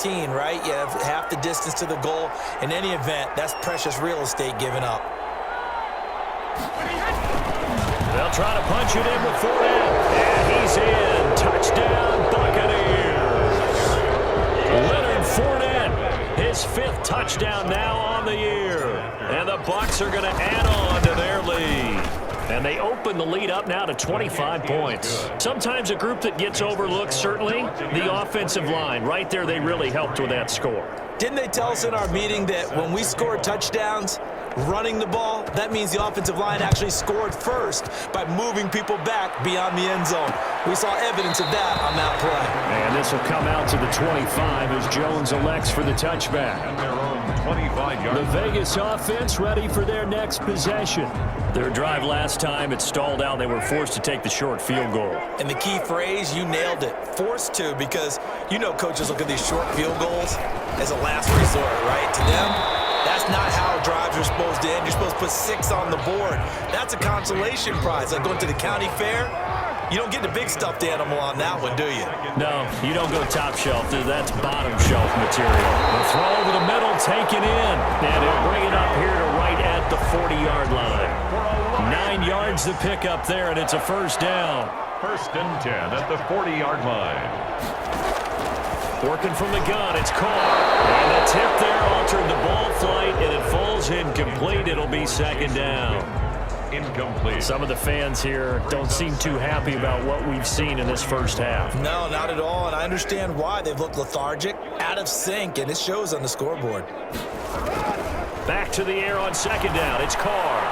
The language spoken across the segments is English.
15, right? You have half the distance to the goal. In any event, that's precious real estate given up. They'll try to punch it in with Fournette. And he's in. Touchdown, Buccaneers. Leonard Fournette, his 5th touchdown now on the year. And the Bucs are going to add on to their lead. And they open the lead up now to 25 points. Sometimes a group that gets overlooked, certainly, the offensive line. Right there, they really helped with that score. Didn't they tell us in our meeting that when we score touchdowns, running the ball, that means the offensive line actually scored first by moving people back beyond the end zone. We saw evidence of that on that play. And this will come out to the 25 as Jones elects for the touchback. The Vegas offense ready for their next possession. Their drive last time, it stalled out. They were forced to take the short field goal. And the key phrase, you nailed it, forced to, because you know coaches look at these short field goals as a last resort, right? To them, that's not how drives are supposed to end. You're supposed to put 6 on the board. That's a consolation prize. Like going to the county fair, you don't get the big stuffed animal on that one, do you? No, you don't go top shelf. That's bottom shelf material. The throw over the middle, taken in. And he'll bring it up here to right at the 40-yard line. 9 yards to pick up there, and it's a first down. 1st and 10 at the 40-yard line. Working from the gun, it's caught. And the tip there altered the ball flight, and it falls incomplete. It'll be 2nd down. Incomplete. Some of the fans here don't seem too happy about what we've seen in this first half. No, not at all, and I understand why. They've looked lethargic, out of sync, and it shows on the scoreboard. Back to the air on 2nd down. It's Carr.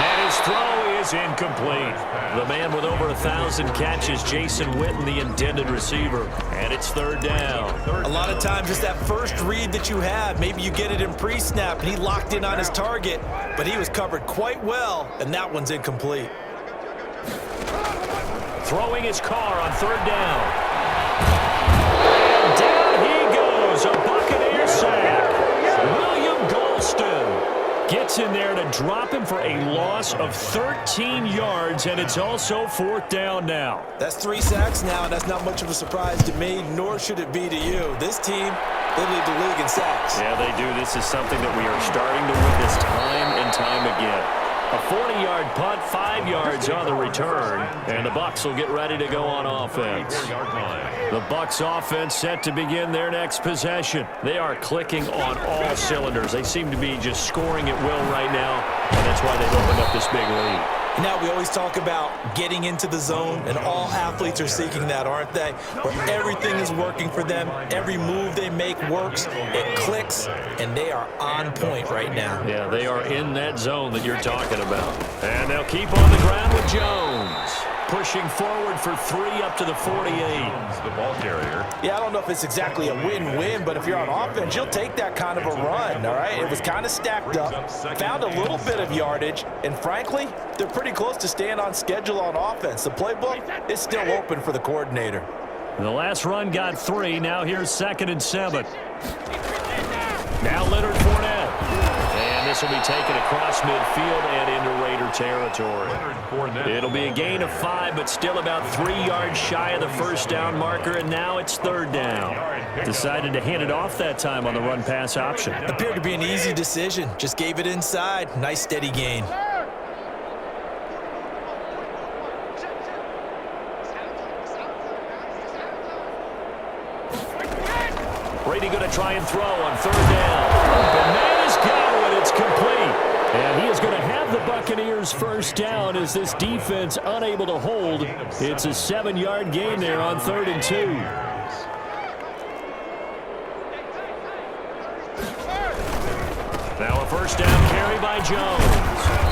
And his throw is incomplete. The man with over 1,000 catches, Jason Witten, the intended receiver. And it's 3rd down. A lot of times it's that first read that you have. Maybe you get it in pre-snap, and he locked in on his target, but he was covered quite well, and that one's incomplete. Throwing his Carr on 3rd down. And down he goes. A Buccaneer sack. William Golston gets in there to drop him for a loss of 13 yards, and it's also 4th down now. That's 3 sacks now, and that's not much of a surprise to me, nor should it be to you. This team, they lead the league in sacks. Yeah, they do. This is something that we are starting to witness time and time again. A 40-yard punt, 5 yards on the return, and the Bucs will get ready to go on offense. The Bucs offense set to begin their next possession. They are clicking on all cylinders. They seem to be just scoring at will right now, and that's why they've opened up this big lead. Now, we always talk about getting into the zone, and all athletes are seeking that, aren't they? Where everything is working for them, every move they make works, it clicks, and they are on point right now. Yeah, they are in that zone that you're talking about. And they'll keep on the ground with Jones. Pushing forward for 3 up to the 48. The ball carrier. Yeah, I don't know if it's exactly a win-win, but if you're on offense, you'll take that kind of a run, all right? It was kind of stacked up, found a little bit of yardage, and frankly, they're pretty close to staying on schedule on offense. The playbook is still open for the coordinator. The last run got 3. Now here's 2nd and 7. Now Leonard Fournette. And this will be taken across midfield and into Raider territory. It'll be a gain of 5, but still about 3 yards shy of the first down marker, and now it's 3rd down. Decided to hand it off that time on the run-pass option. Appeared to be an easy decision. Just gave it inside. Nice steady gain. Brady going to try and throw on 3rd down. The man is going. It's complete. And he is going to have the Buccaneers first down as this defense unable to hold. It's a 7-yard gain there on 3rd and 2. Now a first down carry by Jones.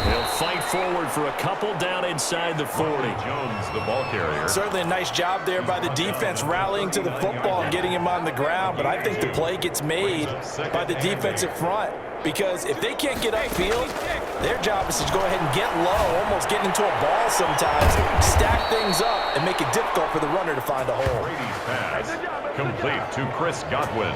He'll fight forward for a couple down inside the 40. Jones, the ball carrier. Certainly a nice job there by the defense rallying to the football and getting him on the ground, but I think the play gets made by the defensive front. Because if they can't get upfield, their job is to go ahead and get low, almost get into a ball sometimes, stack things up, and make it difficult for the runner to find a hole. Brady's pass complete to Chris Godwin.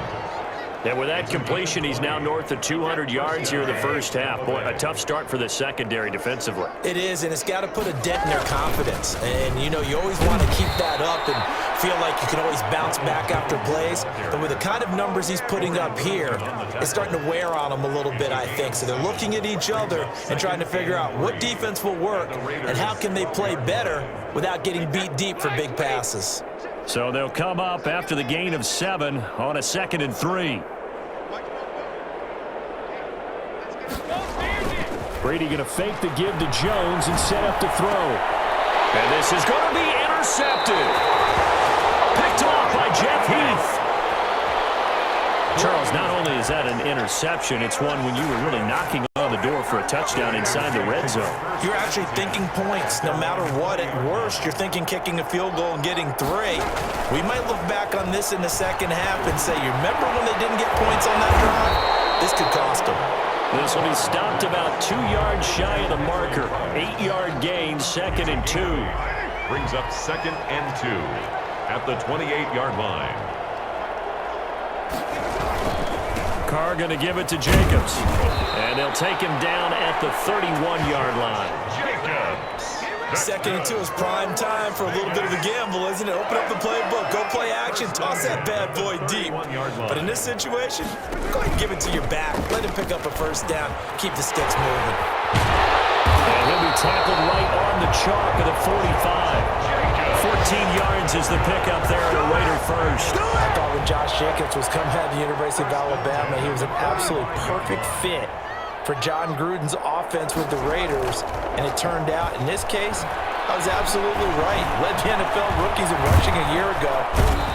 And with that completion, he's now north of 200 yards here in the first half. Boy, a tough start for the secondary defensively. It is, and it's got to put a dent in their confidence. And, you know, you always want to keep that up and feel like you can always bounce back after plays. But with the kind of numbers he's putting up here, it's starting to wear on them a little bit, I think. So they're looking at each other and trying to figure out what defense will work and how can they play better without getting beat deep for big passes. So they'll come up after the gain of 7 on a 2nd and 3. Brady going to fake the give to Jones and set up to throw. And this is going to be intercepted. Picked off by Jeff Heath. Charles, not only is that an interception, it's one when you were really knocking on the door for a touchdown inside the red zone. You're actually thinking points no matter what. At worst, you're thinking kicking a field goal and getting 3. We might look back on this in the second half and say, you remember when they didn't get points on that drive? This could cost them. This will be stopped about 2 yards shy of the marker. 8-yard gain, 2nd and 2. Brings up 2nd and 2 at the 28-yard line. Carr going to give it to Jacobs. And they'll take him down at the 31-yard line. Jacobs. 2nd and 2 is prime time for a little bit of a gamble, isn't it? Open up the playbook, go play action, toss that bad boy deep. But in this situation, go ahead and give it to your back. Let him pick up a first down. Keep the sticks moving. And he'll be tackled right on the chalk of the 45. 14 yards is the pickup there at a Raider first. I thought when Josh Jacobs was coming out of the University of Alabama, he was an absolutely perfect fit for John Gruden's offense with the Raiders, and it turned out, in this case, I was absolutely right. Led the NFL rookies in rushing a year ago.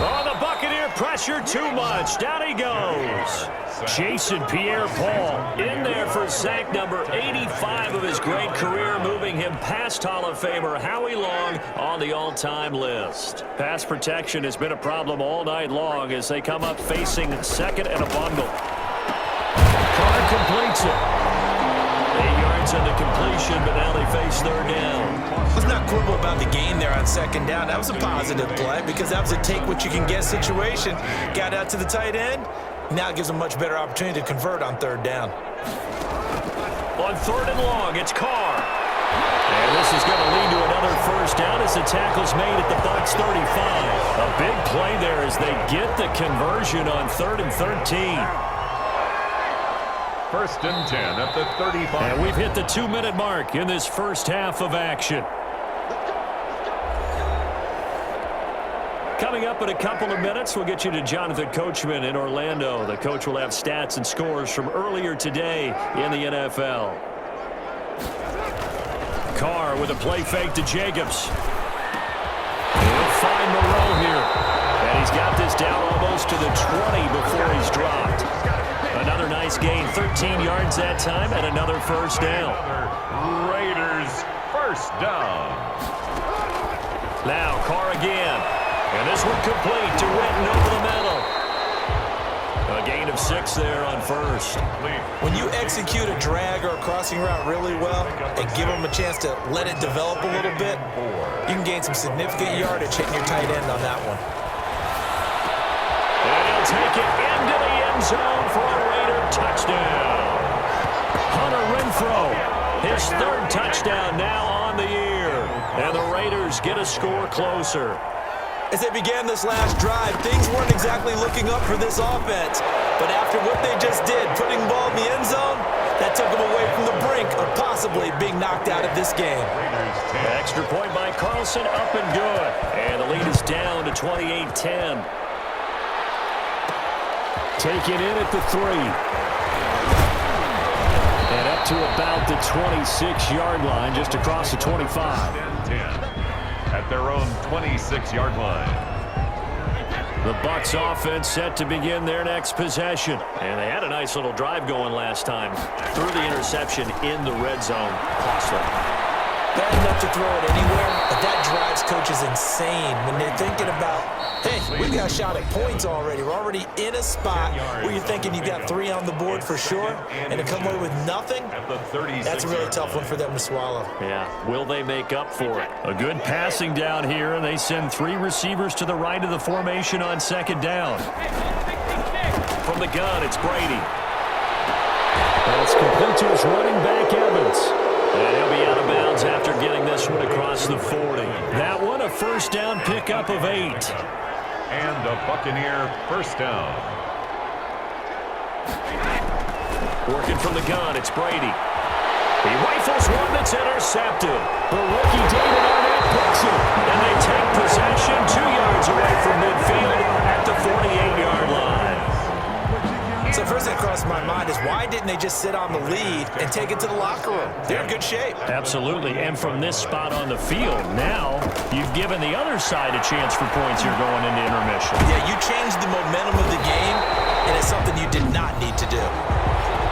Oh, the Buccaneer pressure too much. Down he goes. Jason Pierre-Paul in there for sack number 85 of his great career, moving him past Hall of Famer Howie Long on the all-time list. Pass protection has been a problem all night long as they come up facing 2nd and a bundle. Carr completes it. 8 yards on the completion, but now they face 3rd down. Let's not quibble about the gain there on 2nd down. That was a positive play because that was a take-what-you-can-get situation. Got out to the tight end. Now it gives them a much better opportunity to convert on 3rd down. On 3rd and long, it's Carr. And this is going to lead to another first down as the tackle's made at the Bucs 35. A big play there as they get the conversion on 3rd and 13. 1st and 10 at the 35. And we've hit the 2-minute mark in this first half of action. Coming up in a couple of minutes, we'll get you to Jonathan Coachman in Orlando. The coach will have stats and scores from earlier today in the NFL. Carr with a play fake to Jacobs. He'll find Moreau here. And he's got this down almost to the 20 before he's dropped. Another nice gain, 13 yards that time, and another first down. Raiders first down. Now Carr again. And this one complete to Witten over the middle. A gain of 6 there on first. When you execute a drag or a crossing route really well and give them a chance to let it develop a little bit, you can gain some significant yardage hitting your tight end on that one. And he'll take it into the end zone for a Raider touchdown. Hunter Renfrow, his 3rd touchdown now on the year. And the Raiders get a score closer. As they began this last drive, things weren't exactly looking up for this offense. But after what they just did, putting the ball in the end zone, that took them away from the brink of possibly being knocked out of this game. Extra point by Carlson, up and good. And the lead is down to 28-10. Take it in at the 3. And up to about the 26-yard line, just across the 25. 10 at their own 26-yard line. The Bucs offense set to begin their next possession. And they had a nice little drive going last time. Threw the interception in the red zone. Costly. Bad enough to throw it anywhere, but that drives coaches insane when they're thinking about, hey, we've got a shot at points already. We're already in a spot where you're thinking you got 3 on the board for sure, and to come away with nothing, that's a really tough one for them to swallow. Yeah, will they make up for it? A good passing down here, and they send 3 receivers to the right of the formation on 2nd down. from the gun, it's Brady. And it's complete to his running back, Evans. And he'll be out of bounds after getting this one across the 40. That one, a first down pickup of 8. And a Buccaneer first down. Working from the gun, it's Brady. He rifles one that's intercepted. The rookie David Arnett picks it. And they take possession 2 yards away from midfield at the 48-yard line. So first thing that crossed my mind is why didn't they just sit on the lead and take it to the locker room? They're in good shape. Absolutely, and from this spot on the field, now you've given the other side a chance for points here going into intermission. Yeah, you changed the momentum of the game, and it's something you did not need to do.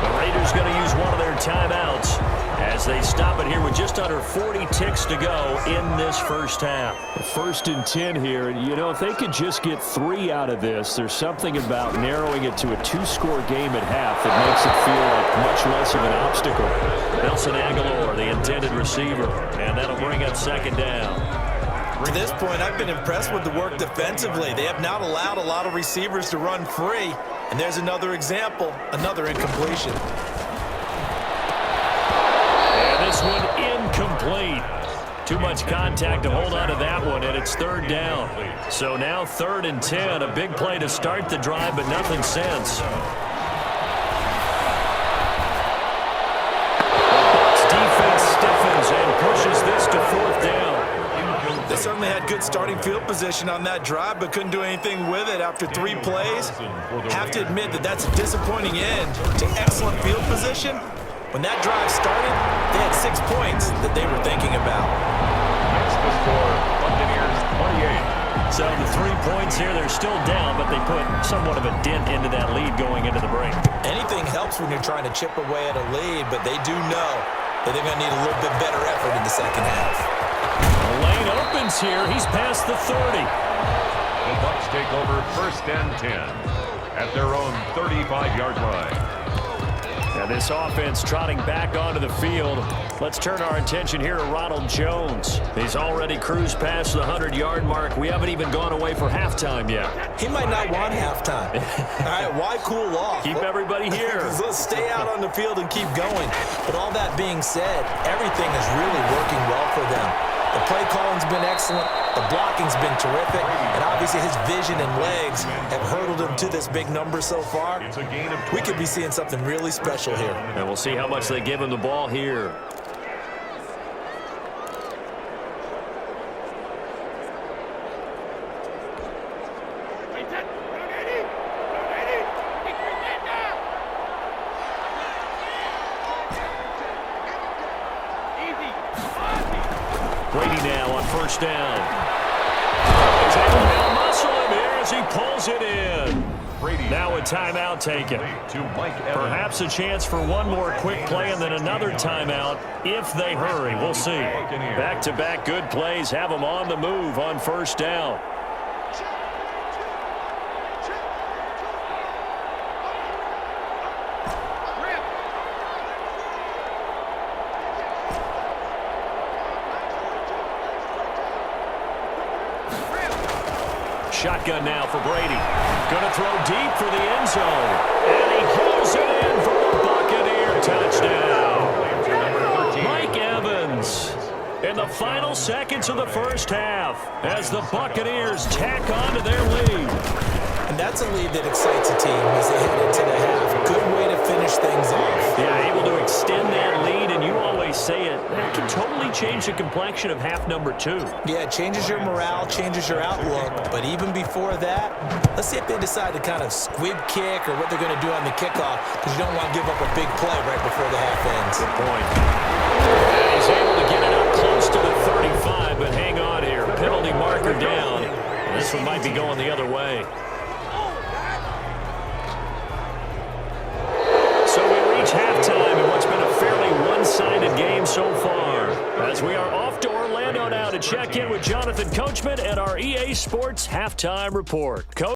The Raiders going to use one of their timeouts as they stop it here with just under 40 ticks to go in this first half. 1st and 10 here, and you know, if they could just get 3 out of this, there's something about narrowing it to a 2-score game at half that makes it feel like much less of an obstacle. Nelson Aguilar, the intended receiver, and that'll bring up 2nd down. To this point, I've been impressed with the work defensively. They have not allowed a lot of receivers to run free. And there's another example, another incompletion. And this one incomplete. Too much contact to hold on to that one, and it's 3rd down. So now 3rd and 10, a big play to start the drive, but nothing since. The Bucs defense stiffens and pushes this to 4th down. They certainly had good starting field position on that drive, but couldn't do anything with it after 3 plays. Have to admit that that's a disappointing end to excellent field position. When that drive started, they had 6 points that they were thinking about. That's the score, Buccaneers 28. So the 3 points here, they're still down, but they put somewhat of a dent into that lead going into the break. Anything helps when you're trying to chip away at a lead, but they do know that they're going to need a little bit better effort in the second half. The lane opens here. He's past the 30. The Bucs take over 1st and 10 at their own 35-yard line. And this offense trotting back onto the field. Let's turn our attention here to Ronald Jones. He's already cruised past the 100-yard mark. We haven't even gone away for halftime yet. He might not want halftime. All right, why cool off? Keep everybody here. Let's stay out on the field and keep going. But all that being said, everything is really working well for them. The play calling's been excellent. The blocking's been terrific. And obviously his vision and legs have hurdled him to this big number so far. It's a gain of 20. We could be seeing something really special here. And we'll see how much they give him the ball here. Brady now on 1st down. He's able to muscle him here as he pulls it in. Brady Now a timeout taken. to Mike Evans. Perhaps a chance for one more quick play and then another timeout if they hurry. We'll see. Back-to-back good plays have them on the move on 1st down. Shotgun now for Brady. Going to throw deep for the end zone. And he pulls it in for a Buccaneer touchdown. Mike Evans in the final seconds of the first half as the Buccaneers tack on to their lead. And that's a lead that excites a team as they head into the half. Good way to finish things off. Yeah, able to extend that lead, and you always say it, that can totally change the complexion of half number 2. Yeah, it changes your morale, changes your outlook. But even before that, let's see if they decide to kind of squib kick or what they're going to do on the kickoff, because you don't want to give up a big play right before the half ends. Good point. And he's able to get it up close to the 35, but hang on here. Penalty marker down. And this one might be going the other way. So we reach halftime in what's been a fairly one-sided game so far. As we are off to Orlando now to check in with Jonathan Coachman and our EA Sports Halftime Report. Coach.